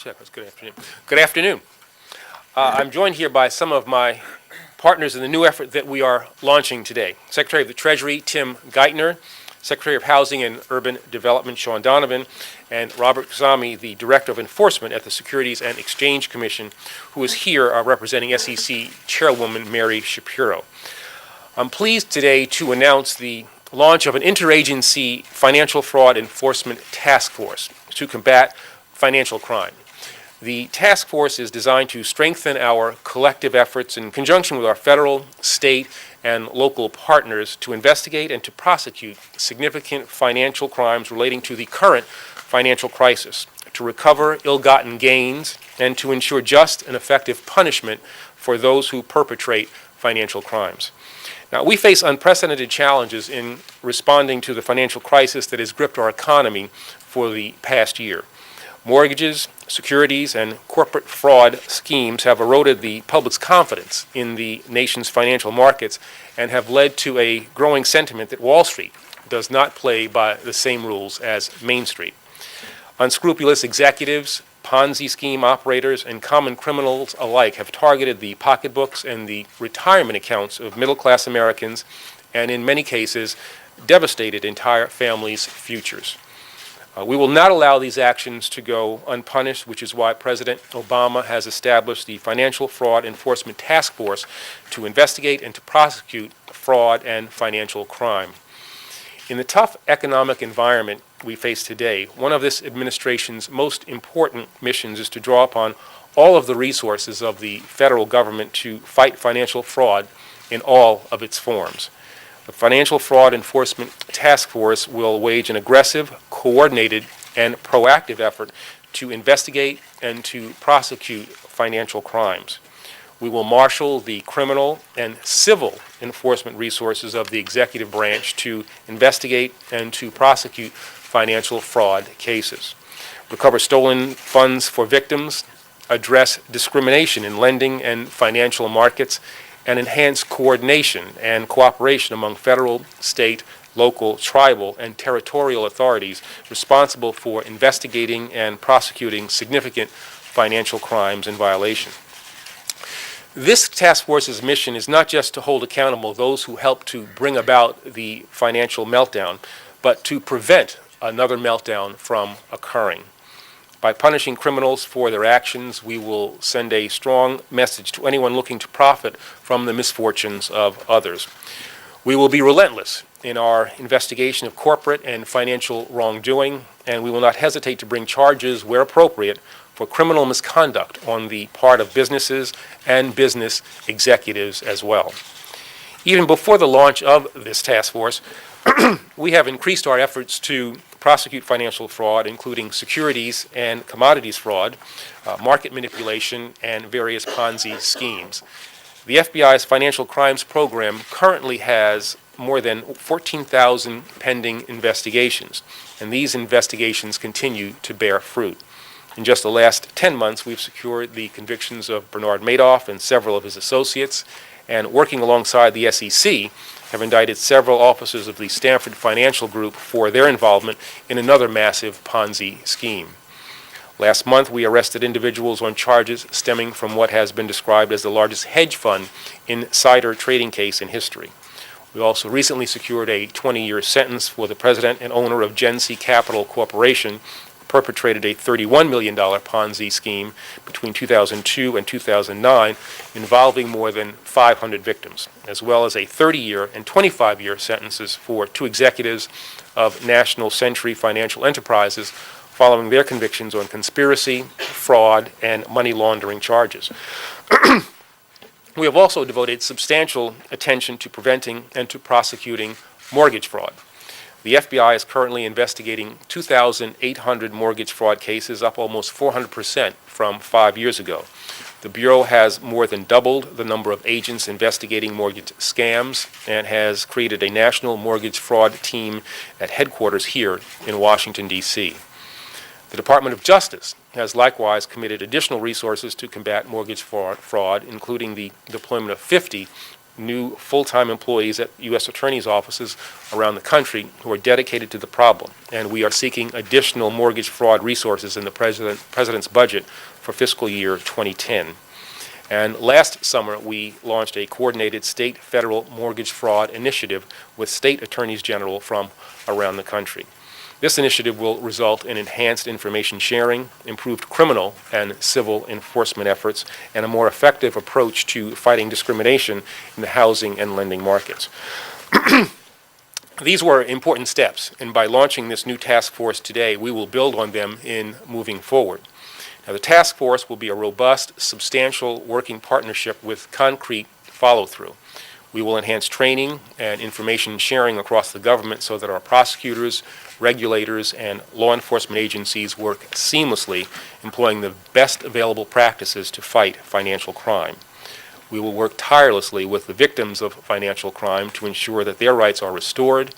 check. Good afternoon. Good afternoon. I'm joined here by some of my partners in the new effort that we are launching today. Secretary of the Treasury, Tim Geithner, Secretary of Housing and Urban Development, Sean Donovan, and Robert Kazami, the Director of Enforcement at the Securities and Exchange Commission, who is here representing SEC Chairwoman Mary Shapiro. I'm pleased today to announce the launch of an interagency financial fraud enforcement task force to combat financial crime. The task force is designed to strengthen our collective efforts in conjunction with our federal, state, and local partners to investigate and to prosecute significant financial crimes relating to the current financial crisis, to recover ill-gotten gains, and to ensure just and effective punishment for those who perpetrate financial crimes. Now, we face unprecedented challenges in responding to the financial crisis that has gripped our economy for the past year. Mortgages, securities, and corporate fraud schemes have eroded the public's confidence in the nation's financial markets and have led to a growing sentiment that Wall Street does not play by the same rules as Main Street. Unscrupulous executives, Ponzi scheme operators, and common criminals alike have targeted the pocketbooks and the retirement accounts of middle-class Americans and, in many cases, devastated entire families' futures. We will not allow these actions to go unpunished, which is why President Obama has established the Financial Fraud Enforcement Task Force to investigate and to prosecute fraud and financial crime. In the tough economic environment we face today, one of this administration's most important missions is to draw upon all of the resources of the federal government to fight financial fraud in all of its forms. The Financial Fraud Enforcement Task Force will wage an aggressive, coordinated, and proactive effort to investigate and to prosecute financial crimes. We will marshal the criminal and civil enforcement resources of the executive branch to investigate and to prosecute financial fraud cases, recover stolen funds for victims, address discrimination in lending and financial markets, and enhance coordination and cooperation among federal, state, local, tribal, and territorial authorities responsible for investigating and prosecuting significant financial crimes and violations. This task force's mission is not just to hold accountable those who helped to bring about the financial meltdown, but to prevent another meltdown from occurring. By punishing criminals for their actions, we will send a strong message to anyone looking to profit from the misfortunes of others. We will be relentless in our investigation of corporate and financial wrongdoing, and we will not hesitate to bring charges where appropriate for criminal misconduct on the part of businesses and business executives as well. Even before the launch of this task force, we have increased our efforts to prosecute financial fraud, including securities and commodities fraud, market manipulation, and various Ponzi schemes. The FBI's financial crimes program currently has more than 14,000 pending investigations, and these investigations continue to bear fruit. In just the last 10 months, we've secured the convictions of Bernard Madoff and several of his associates, and working alongside the SEC, have indicted several officers of the Stanford Financial Group for their involvement in another massive Ponzi scheme. Last month, we arrested individuals on charges stemming from what has been described as the largest hedge fund insider trading case in history. We also recently secured a 20-year sentence for the president and owner of Gen C Capital Corporation, who perpetrated a $31 million Ponzi scheme between 2002 and 2009, involving more than 500 victims, as well as a 30-year and 25-year sentences for two executives of National Century Financial Enterprises following their convictions on conspiracy, fraud, and money laundering charges. We have also devoted substantial attention to preventing and to prosecuting mortgage fraud. The FBI is currently investigating 2,800 mortgage fraud cases, up almost 400% from 5 years ago. The Bureau has more than doubled the number of agents investigating mortgage scams and has created a national mortgage fraud team at headquarters here in Washington, D.C. The Department of Justice has likewise committed additional resources to combat mortgage fraud, including the deployment of 50 new full-time employees at U.S. attorneys' offices around the country who are dedicated to the problem, and we are seeking additional mortgage fraud resources in the President's budget for fiscal year 2010. And last summer, we launched a coordinated state-federal mortgage fraud initiative with state attorneys general from around the country. This initiative will result in enhanced information sharing, improved criminal and civil enforcement efforts, and a more effective approach to fighting discrimination in the housing and lending markets. These were important steps, and by launching this new task force today, we will build on them in moving forward. Now, the task force will be a robust, substantial working partnership with concrete follow-through. We will enhance training and information sharing across the government so that our prosecutors, regulators, and law enforcement agencies work seamlessly, employing the best available practices to fight financial crime. We will work tirelessly with the victims of financial crime to ensure that their rights are restored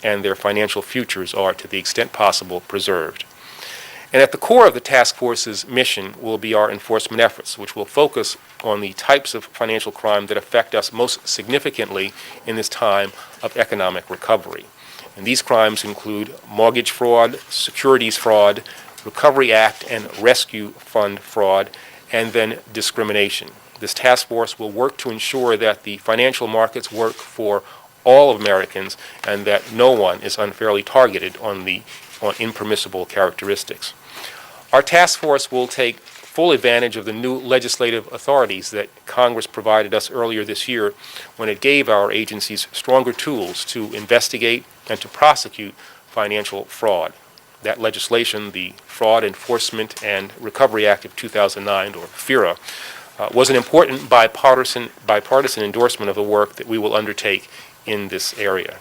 and their financial futures are, to the extent possible, preserved. And at the core of the task force's mission will be our enforcement efforts, which will focus on the types of financial crime that affect us most significantly in this time of economic recovery. And these crimes include mortgage fraud, securities fraud, Recovery Act and Rescue Fund fraud, and then discrimination. This task force will work to ensure that the financial markets work for all Americans and that no one is unfairly targeted on impermissible characteristics. Our task force will take full advantage of the new legislative authorities that Congress provided us earlier this year when it gave our agencies stronger tools to investigate and to prosecute financial fraud. That legislation, the Fraud Enforcement and Recovery Act of 2009, or FERA, was an important bipartisan endorsement of the work that we will undertake in this area.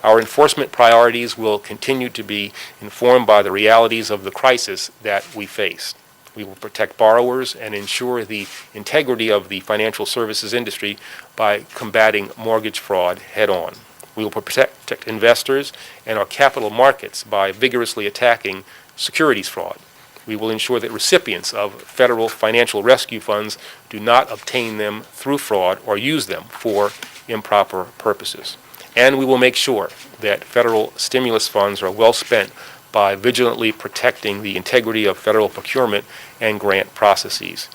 Our enforcement priorities will continue to be informed by the realities of the crisis that we face. We will protect borrowers and ensure the integrity of the financial services industry by combating mortgage fraud head-on. We will protect investors and our capital markets by vigorously attacking securities fraud. We will ensure that recipients of federal financial rescue funds do not obtain them through fraud or use them for improper purposes. And we will make sure that federal stimulus funds are well spent by vigilantly protecting the integrity of federal procurement and grant processes.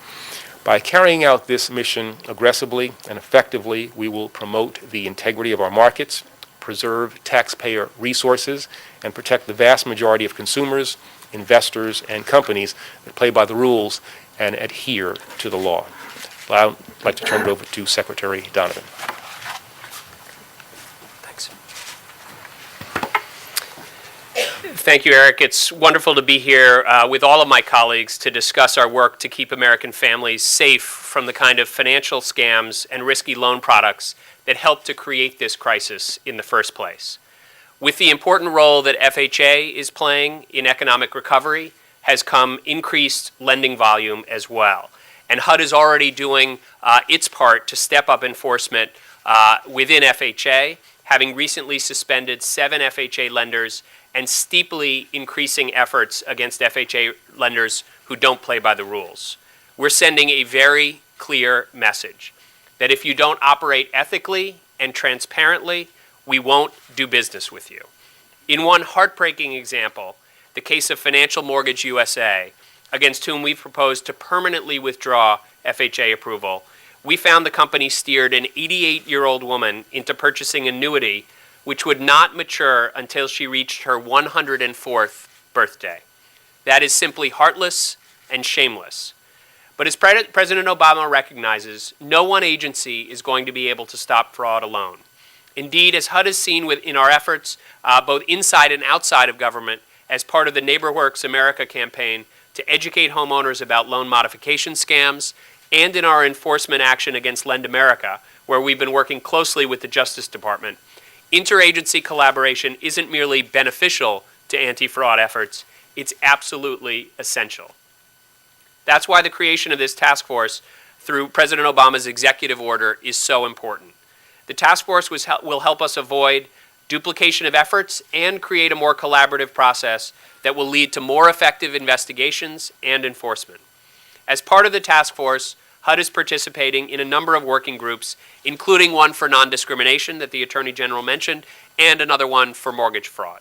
By carrying out this mission aggressively and effectively, we will promote the integrity of our markets, preserve taxpayer resources, and protect the vast majority of consumers, investors, and companies that play by the rules and adhere to the law. I'd like to turn it over to Secretary Donovan. Thank you, Eric. It's wonderful to be here with all of my colleagues to discuss our work to keep American families safe from the kind of financial scams and risky loan products that helped to create this crisis in the first place. With the important role that FHA is playing in economic recovery has come increased lending volume as well. And HUD is already doing its part to step up enforcement within FHA, having recently suspended 7 FHA lenders and steeply increasing efforts against FHA lenders who don't play by the rules. We're sending a very clear message that if you don't operate ethically and transparently, we won't do business with you. In one heartbreaking example, the case of Financial Mortgage USA, against whom we proposed to permanently withdraw FHA approval, we found the company steered an 88-year-old woman into purchasing an annuity which would not mature until she reached her 104th birthday. That is simply heartless and shameless. But as President Obama recognizes, no one agency is going to be able to stop fraud alone. Indeed, as HUD has seen in our efforts, both inside and outside of government, as part of the NeighborWorks America campaign to educate homeowners about loan modification scams, and in our enforcement action against Lend America, where we've been working closely with the Justice Department, interagency collaboration isn't merely beneficial to anti-fraud efforts, it's absolutely essential. That's why the creation of this task force through President Obama's executive order is so important. The task force will help us avoid duplication of efforts and create a more collaborative process that will lead to more effective investigations and enforcement. As part of the task force, HUD is participating in a number of working groups, including one for non-discrimination that the Attorney General mentioned, and another one for mortgage fraud.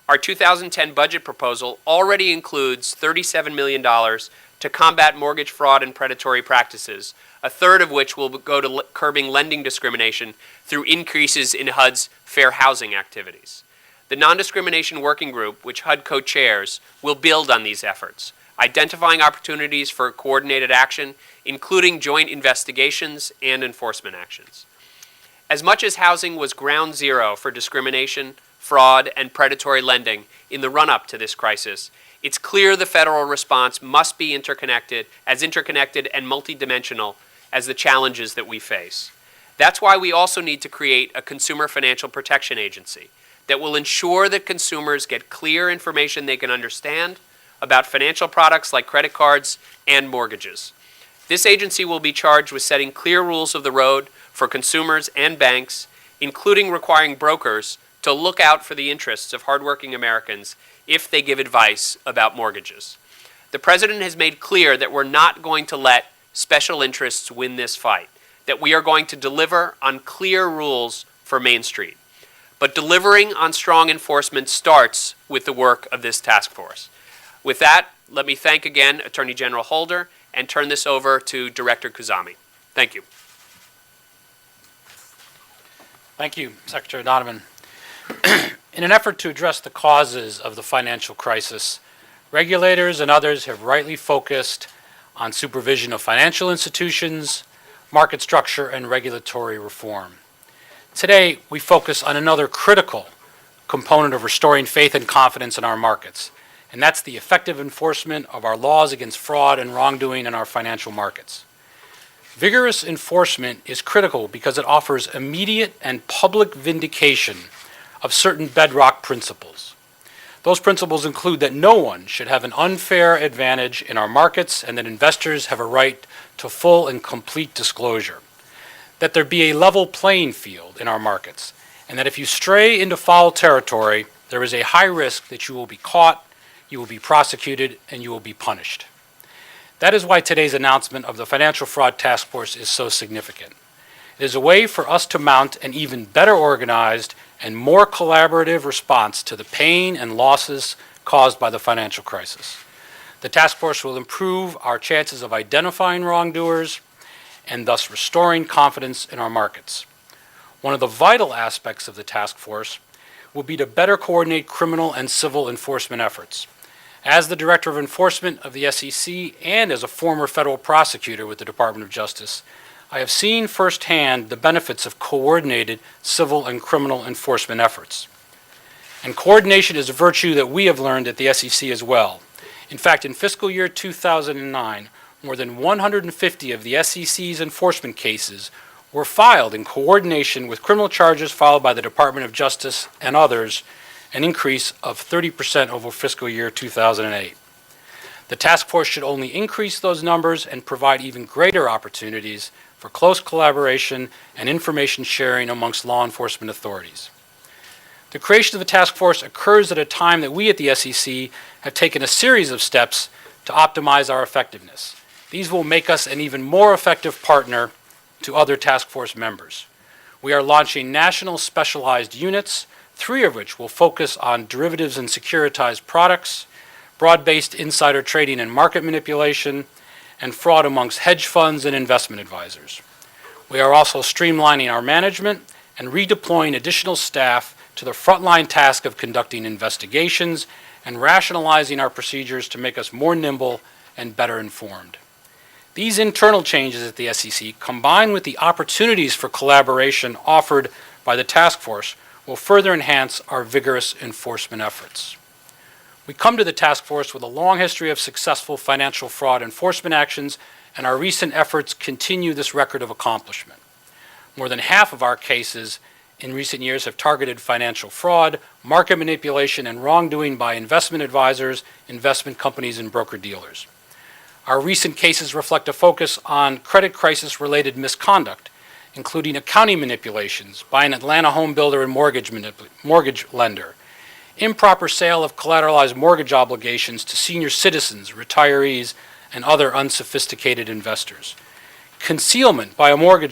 Our 2010 budget proposal already includes $37 million to combat mortgage fraud and predatory practices, a third of which will go to curbing lending discrimination through increases in HUD's fair housing activities. The Non-Discrimination Working Group, which HUD co-chairs, will build on these efforts, identifying opportunities for coordinated action, including joint investigations and enforcement actions. As much as housing was ground zero for discrimination, fraud, and predatory lending in the run-up to this crisis, it's clear the federal response must be interconnected and multidimensional as the challenges that we face. That's why we also need to create a Consumer Financial Protection Agency that will ensure that consumers get clear information they can understand about financial products like credit cards and mortgages. This agency will be charged with setting clear rules of the road for consumers and banks, including requiring brokers to look out for the interests of hardworking Americans if they give advice about mortgages. The President has made clear that we're not going to let special interests win this fight, that we are going to deliver on clear rules for Main Street. But delivering on strong enforcement starts with the work of this task force. With that, let me thank again Attorney General Holder and turn this over to Director Kuzami. Thank you. Thank you, Secretary Donovan. In an effort to address the causes of the financial crisis, regulators and others have rightly focused on supervision of financial institutions, market structure, and regulatory reform. Today, we focus on another critical component of restoring faith and confidence in our markets, and that's the effective enforcement of our laws against fraud and wrongdoing in our financial markets. Vigorous enforcement is critical because it offers immediate and public vindication of certain bedrock principles. Those principles include that no one should have an unfair advantage in our markets and that investors have a right to full and complete disclosure, that there be a level playing field in our markets, and that if you stray into foul territory, there is a high risk that you will be caught, you will be prosecuted, and you will be punished. That is why today's announcement of the Financial Fraud Task Force is so significant. It is a way for us to mount an even better organized and more collaborative response to the pain and losses caused by the financial crisis. The task force will improve our chances of identifying wrongdoers and thus restoring confidence in our markets. One of the vital aspects of the task force will be to better coordinate criminal and civil enforcement efforts. As the Director of Enforcement of the SEC and as a former federal prosecutor with the Department of Justice, I have seen firsthand the benefits of coordinated civil and criminal enforcement efforts. And coordination is a virtue that we have learned at the SEC as well. In fact, in fiscal year 2009, more than 150 of the SEC's enforcement cases were filed in coordination with criminal charges filed by the Department of Justice and others, an increase of 30% over fiscal year 2008. The task force should only increase those numbers and provide even greater opportunities for close collaboration and information sharing amongst law enforcement authorities. The creation of the task force occurs at a time that we at the SEC have taken a series of steps to optimize our effectiveness. These will make us an even more effective partner to other task force members. We are launching national specialized units, 3 of which will focus on derivatives and securitized products, broad-based insider trading and market manipulation, and fraud amongst hedge funds and investment advisors. We are also streamlining our management and redeploying additional staff to the frontline task of conducting investigations and rationalizing our procedures to make us more nimble and better informed. These internal changes at the SEC, combined with the opportunities for collaboration offered by the task force, will further enhance our vigorous enforcement efforts. We come to the task force with a long history of successful financial fraud enforcement actions, and our recent efforts continue this record of accomplishment. More than half of our cases in recent years have targeted financial fraud, market manipulation, and wrongdoing by investment advisors, investment companies, and broker-dealers. Our recent cases reflect a focus on credit crisis-related misconduct, including accounting manipulations by an Atlanta home builder and mortgage lender, improper sale of collateralized mortgage obligations to senior citizens, retirees, and other unsophisticated investors, concealment by a mortgage